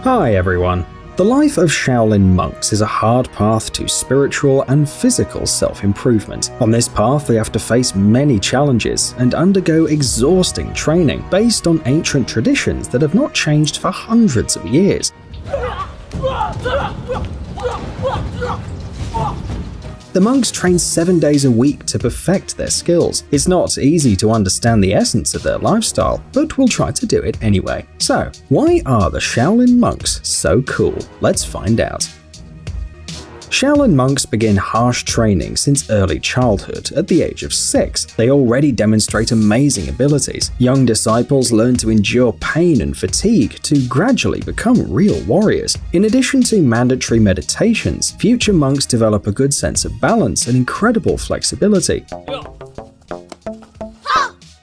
Hi everyone. The life of Shaolin monks is a hard path to spiritual and physical self-improvement. On this path, they have to face many challenges and undergo exhausting training based on ancient traditions that have not changed for hundreds of years. The monks train 7 days a week to perfect their skills. It's not easy to understand the essence of their lifestyle, but we'll try to do it anyway. So, why are the Shaolin monks so cool? Let's find out. Shaolin monks begin harsh training since early childhood. At the age of 6, they already demonstrate amazing abilities. Young disciples learn to endure pain and fatigue to gradually become real warriors. In addition to mandatory meditations, future monks develop a good sense of balance and incredible flexibility.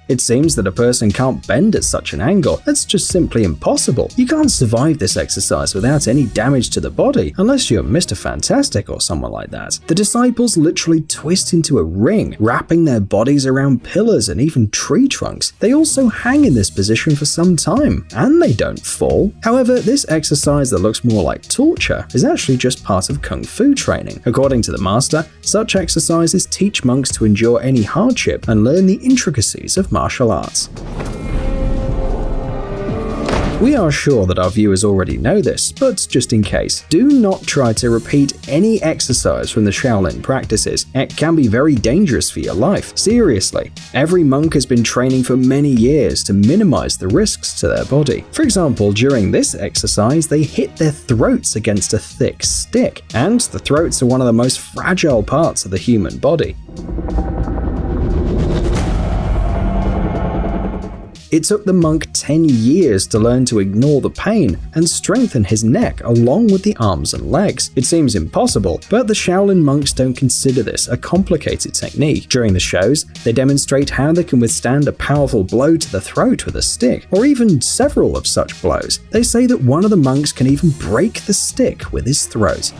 It seems that a person can't bend at such an angle. That's just simply impossible. You can't survive this exercise without any damage to the body, unless you're Mr. Fantastic or someone like that. The disciples literally twist into a ring, wrapping their bodies around pillars and even tree trunks. They also hang in this position for some time, and they don't fall. However, this exercise that looks more like torture is actually just part of Kung Fu training. According to the master, such exercises teach monks to endure any hardship and learn the intricacies of martial arts. We are sure that our viewers already know this, but just in case, do not try to repeat any exercise from the Shaolin practices. It can be very dangerous for your life. Seriously, every monk has been training for many years to minimize the risks to their body. For example, during this exercise, they hit their throats against a thick stick, and the throats are one of the most fragile parts of the human body. It took the monk 10 years to learn to ignore the pain and strengthen his neck along with the arms and legs. It seems impossible, but the Shaolin monks don't consider this a complicated technique. During the shows, they demonstrate how they can withstand a powerful blow to the throat with a stick, or even several of such blows. They say that one of the monks can even break the stick with his throat.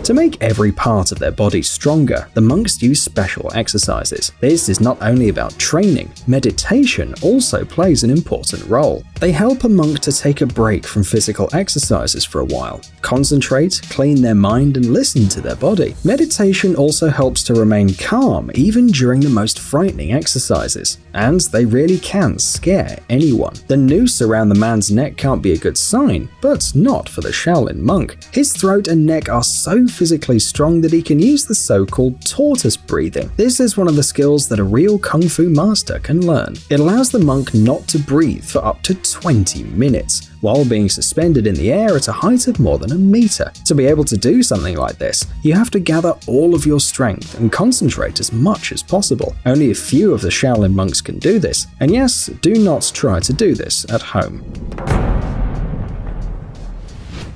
To make every part of their body stronger, the monks use special exercises. This is not only about training, meditation also plays an important role. They help a monk to take a break from physical exercises for a while, concentrate, clean their mind, and listen to their body. Meditation also helps to remain calm even during the most frightening exercises, and they really can scare anyone. The noose around the man's neck can't be a good sign, but not for the Shaolin monk. His throat and neck are so physically strong that he can use the so-called tortoise breathing. This is one of the skills that a real Kung Fu master can learn. It allows the monk not to breathe for up to 20 minutes, while being suspended in the air at a height of more than a meter. To be able to do something like this, you have to gather all of your strength and concentrate as much as possible. Only a few of the Shaolin monks can do this, and yes, do not try to do this at home.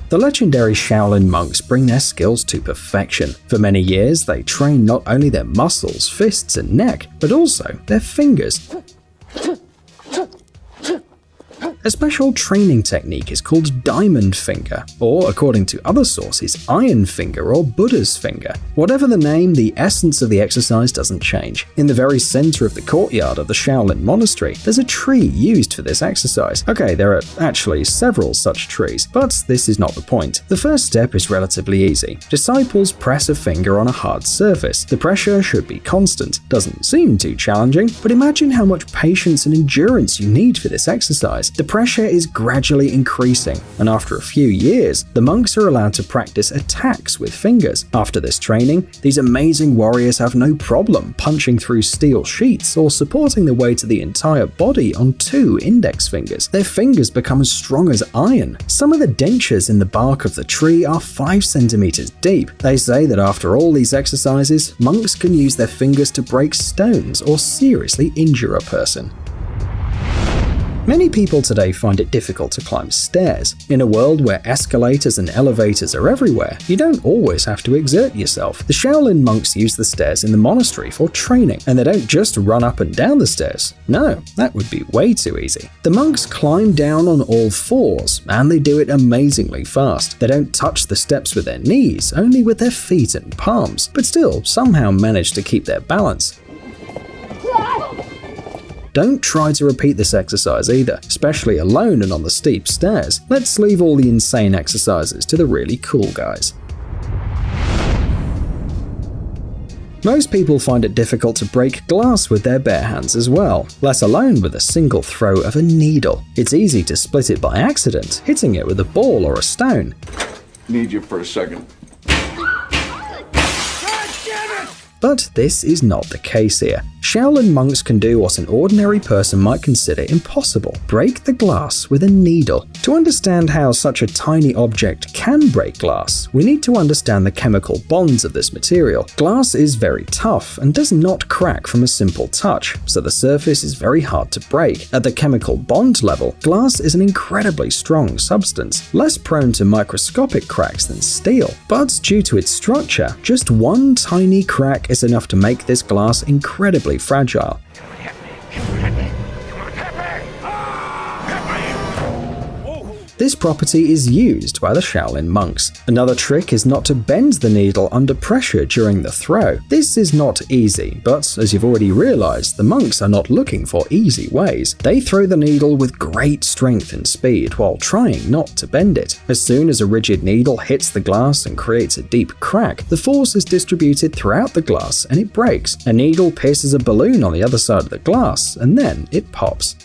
The legendary Shaolin monks bring their skills to perfection. For many years, they train not only their muscles, fists, and neck, but also their fingers. A special training technique is called diamond finger, or according to other sources, iron finger or Buddha's finger. Whatever the name, the essence of the exercise doesn't change. In the very center of the courtyard of the Shaolin monastery, there's a tree used for this exercise. Okay, there are actually several such trees, but this is not the point. The first step is relatively easy. Disciples press a finger on a hard surface. The pressure should be constant. Doesn't seem too challenging, but imagine how much patience and endurance you need for this exercise. The pressure is gradually increasing, and after a few years, the monks are allowed to practice attacks with fingers. After this training, these amazing warriors have no problem punching through steel sheets or supporting the weight of the entire body on 2 index fingers. Their fingers become as strong as iron. Some of the dentures in the bark of the tree are 5 centimeters deep. They say that after all these exercises, monks can use their fingers to break stones or seriously injure a person. Many people today find it difficult to climb stairs. In a world where escalators and elevators are everywhere, you don't always have to exert yourself. The Shaolin monks use the stairs in the monastery for training, and they don't just run up and down the stairs. No, that would be way too easy. The monks climb down on all fours, and they do it amazingly fast. They don't touch the steps with their knees, only with their feet and palms, but still somehow manage to keep their balance. Don't try to repeat this exercise either, especially alone and on the steep stairs. Let's leave all the insane exercises to the really cool guys. Most people find it difficult to break glass with their bare hands as well, let alone with a single throw of a needle. It's easy to split it by accident, hitting it with a ball or a stone. Need you for a second. But this is not the case here. Shaolin monks can do what an ordinary person might consider impossible: break the glass with a needle. To understand how such a tiny object can break glass, we need to understand the chemical bonds of this material. Glass is very tough and does not crack from a simple touch, so the surface is very hard to break. At the chemical bond level, glass is an incredibly strong substance, less prone to microscopic cracks than steel. But due to its structure, just one tiny crack is enough to make this glass incredibly fragile. This property is used by the Shaolin monks. Another trick is not to bend the needle under pressure during the throw. This is not easy, but as you've already realized, the monks are not looking for easy ways. They throw the needle with great strength and speed while trying not to bend it. As soon as a rigid needle hits the glass and creates a deep crack, the force is distributed throughout the glass and it breaks. A needle pierces a balloon on the other side of the glass, and then it pops.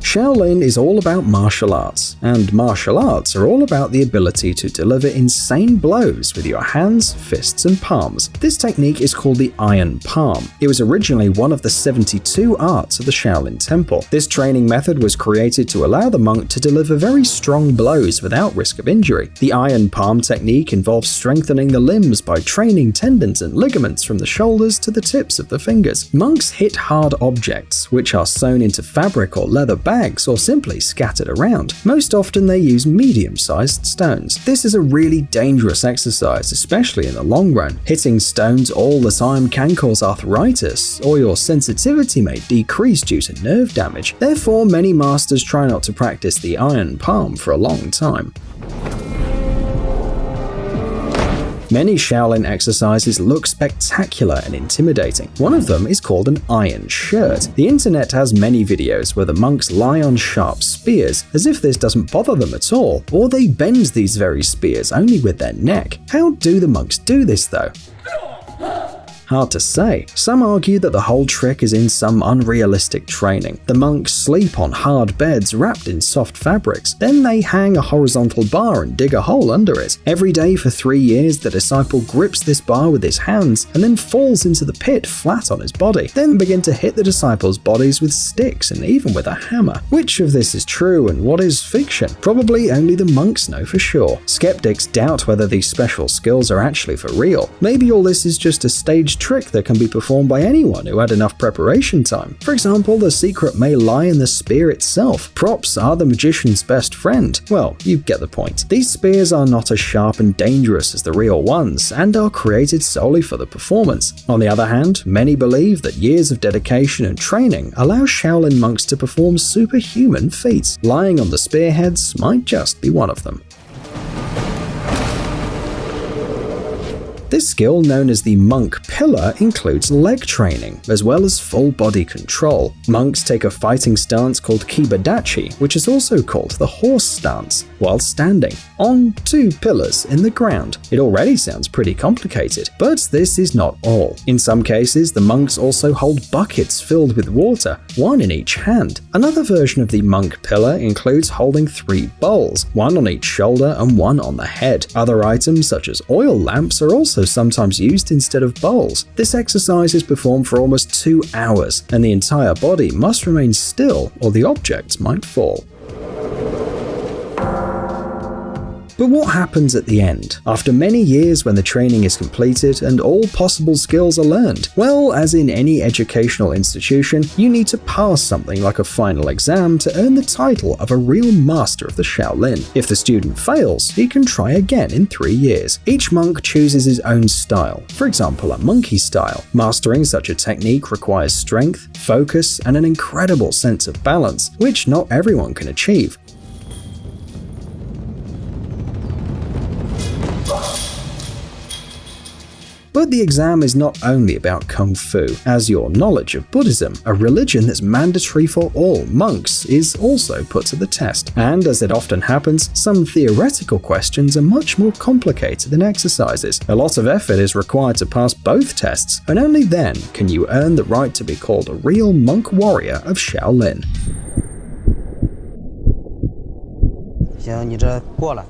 Shaolin is all about martial arts, and martial arts are all about the ability to deliver insane blows with your hands, fists, and palms. This technique is called the iron palm. It was originally one of the 72 arts of the Shaolin Temple. This training method was created to allow the monk to deliver very strong blows without risk of injury. The iron palm technique involves strengthening the limbs by training tendons and ligaments from the shoulders to the tips of the fingers. Monks hit hard objects, which are sewn into fabric or leather bags or simply scattered around. Most often they use medium-sized stones. This is a really dangerous exercise, especially in the long run. Hitting stones all the time can cause arthritis, or your sensitivity may decrease due to nerve damage. Therefore, many masters try not to practice the iron palm for a long time. Many Shaolin exercises look spectacular and intimidating. One of them is called an iron shirt. The internet has many videos where the monks lie on sharp spears, as if this doesn't bother them at all, or they bend these very spears only with their neck. How do the monks do this though? Hard to say. Some argue that the whole trick is in some unrealistic training. The monks sleep on hard beds wrapped in soft fabrics. Then they hang a horizontal bar and dig a hole under it. Every day for 3 years, the disciple grips this bar with his hands and then falls into the pit flat on his body. Then begin to hit the disciples' bodies with sticks and even with a hammer. Which of this is true and what is fiction? Probably only the monks know for sure. Skeptics doubt whether these special skills are actually for real. Maybe all this is just a staged trick that can be performed by anyone who had enough preparation time. For example, the secret may lie in the spear itself. Props are the magician's best friend. Well, you get the point. These spears are not as sharp and dangerous as the real ones, and are created solely for the performance. On the other hand, many believe that years of dedication and training allow Shaolin monks to perform superhuman feats. Lying on the spearheads might just be one of them. This skill, known as the monk pillar, includes leg training, as well as full body control. Monks take a fighting stance called kibadachi, which is also called the horse stance, while standing on 2 pillars in the ground. It already sounds pretty complicated, but this is not all. In some cases, the monks also hold buckets filled with water, 1 in each hand. Another version of the monk pillar includes holding 3 bowls, 1 on each shoulder and 1 on the head. Other items, such as oil lamps, are also sometimes used instead of bowls. This exercise is performed for almost 2 hours, and the entire body must remain still or the objects might fall. But what happens at the end, after many years when the training is completed and all possible skills are learned? Well, as in any educational institution, you need to pass something like a final exam to earn the title of a real master of the Shaolin. If the student fails, he can try again in 3 years. Each monk chooses his own style, for example a monkey style. Mastering such a technique requires strength, focus, and an incredible sense of balance, which not everyone can achieve. But the exam is not only about Kung Fu, as your knowledge of Buddhism, a religion that's mandatory for all monks, is also put to the test. And as it often happens, some theoretical questions are much more complicated than exercises. A lot of effort is required to pass both tests, and only then can you earn the right to be called a real monk warrior of Shaolin. 行，你这过了。